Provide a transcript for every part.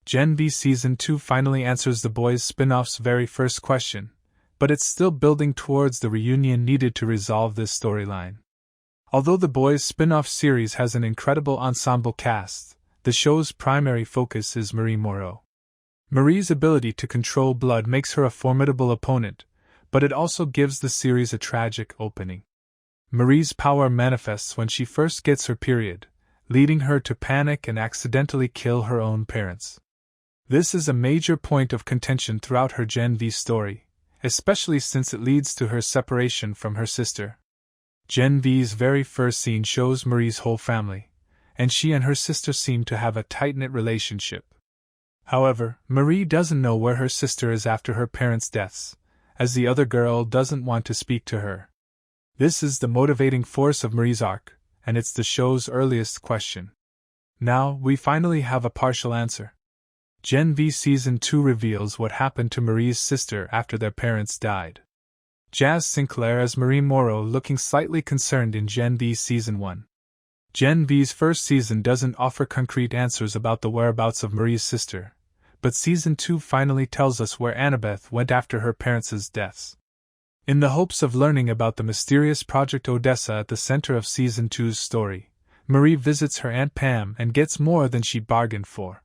Gen V Season 2 finally answers The Boys spin-off's very first question, but it's still building towards the reunion needed to resolve this storyline. Although The Boys spin-off series has an incredible ensemble cast, the show's primary focus is Marie Moreau. Marie's ability to control blood makes her a formidable opponent, but it also gives the series a tragic opening. Marie's power manifests when she first gets her period, leading her to panic and accidentally kill her own parents. This is a major point of contention throughout her Gen V story, especially since it leads to her separation from her sister. Gen V's very first scene shows Marie's whole family, and she and her sister seem to have a tight-knit relationship. However, Marie doesn't know where her sister is after her parents' deaths, as the other girl doesn't want to speak to her. This is the motivating force of Marie's arc, and it's the show's earliest question. Now, we finally have a partial answer. Gen V Season 2 reveals what happened to Marie's sister after their parents died. Jazz Sinclair as Marie Moreau looking slightly concerned in Gen V Season 1. Gen V's first season doesn't offer concrete answers about the whereabouts of Marie's sister, but Season 2 finally tells us where Annabeth went after her parents' deaths. In the hopes of learning about the mysterious Project Odessa at the center of Season 2's story, Marie visits her Aunt Pam and gets more than she bargained for.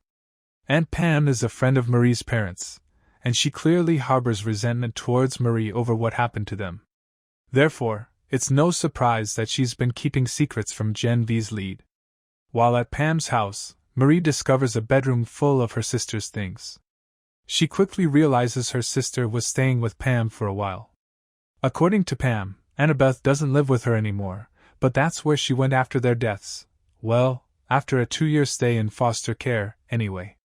Aunt Pam is a friend of Marie's parents, and she clearly harbors resentment towards Marie over what happened to them. Therefore, it's no surprise that she's been keeping secrets from Gen V's lead. While at Pam's house, Marie discovers a bedroom full of her sister's things. She quickly realizes her sister was staying with Pam for a while. According to Pam, Annabeth doesn't live with her anymore, but that's where she went after their deaths. Well, after a 2-year stay in foster care, anyway.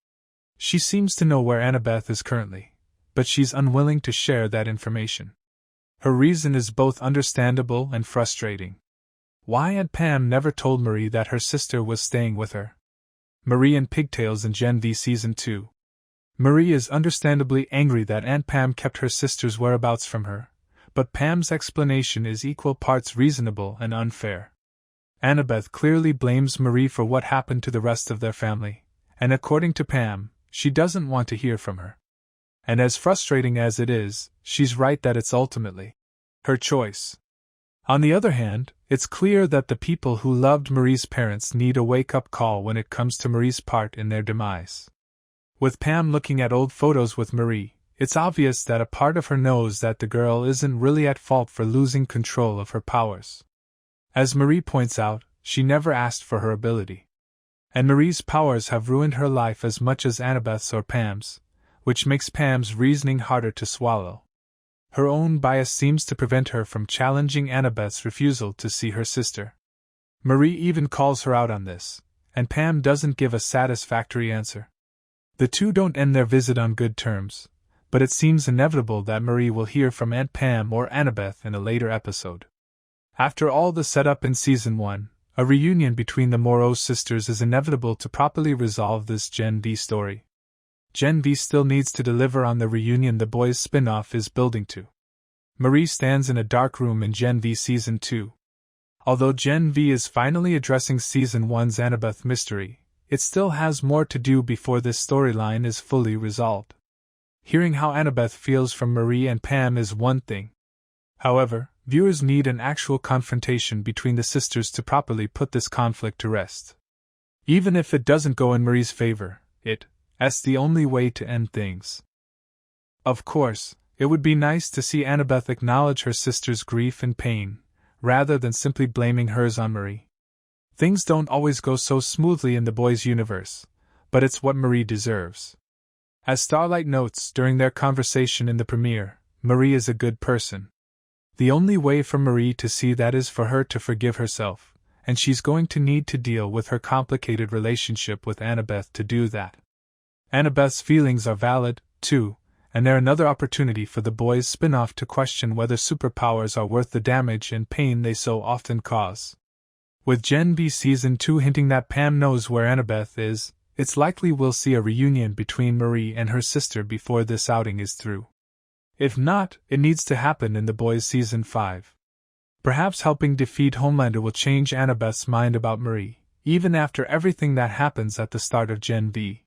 She seems to know where Annabeth is currently, but she's unwilling to share that information. Her reason is both understandable and frustrating. Why had Pam never told Marie that her sister was staying with her? Marie and Pigtails in Gen V Season 2. Marie is understandably angry that Aunt Pam kept her sister's whereabouts from her, but Pam's explanation is equal parts reasonable and unfair. Annabeth clearly blames Marie for what happened to the rest of their family, and according to Pam, she doesn't want to hear from her. And as frustrating as it is, she's right that it's ultimately her choice. On the other hand, it's clear that the people who loved Marie's parents need a wake-up call when it comes to Marie's part in their demise. With Pam looking at old photos with Marie, it's obvious that a part of her knows that the girl isn't really at fault for losing control of her powers. As Marie points out, she never asked for her ability. And Marie's powers have ruined her life as much as Annabeth's or Pam's, which makes Pam's reasoning harder to swallow. Her own bias seems to prevent her from challenging Annabeth's refusal to see her sister. Marie even calls her out on this, and Pam doesn't give a satisfactory answer. The two don't end their visit on good terms, but it seems inevitable that Marie will hear from Aunt Pam or Annabeth in a later episode. After all the setup in Season 1, a reunion between the Moreau sisters is inevitable to properly resolve this Gen V story. Gen V still needs to deliver on the reunion The Boys spin-off is building to. Marie stands in a dark room in Gen V Season 2. Although Gen V is finally addressing Season 1's Annabeth mystery, it still has more to do before this storyline is fully resolved. Hearing how Annabeth feels from Marie and Pam is one thing. However, viewers need an actual confrontation between the sisters to properly put this conflict to rest. Even if it doesn't go in Marie's favor, it's the only way to end things. Of course, it would be nice to see Annabeth acknowledge her sister's grief and pain, rather than simply blaming hers on Marie. Things don't always go so smoothly in the Boys universe, but it's what Marie deserves. As Starlight notes during their conversation in the premiere, Marie is a good person. The only way for Marie to see that is for her to forgive herself, and she's going to need to deal with her complicated relationship with Annabeth to do that. Annabeth's feelings are valid, too, and they're another opportunity for the Boys spin-off to question whether superpowers are worth the damage and pain they so often cause. With Gen V Season 2 hinting that Pam knows where Annabeth is, it's likely we'll see a reunion between Marie and her sister before this outing is through. If not, it needs to happen in The Boys Season 5. Perhaps helping defeat Homelander will change Annabeth's mind about Marie, even after everything that happens at the start of Gen V.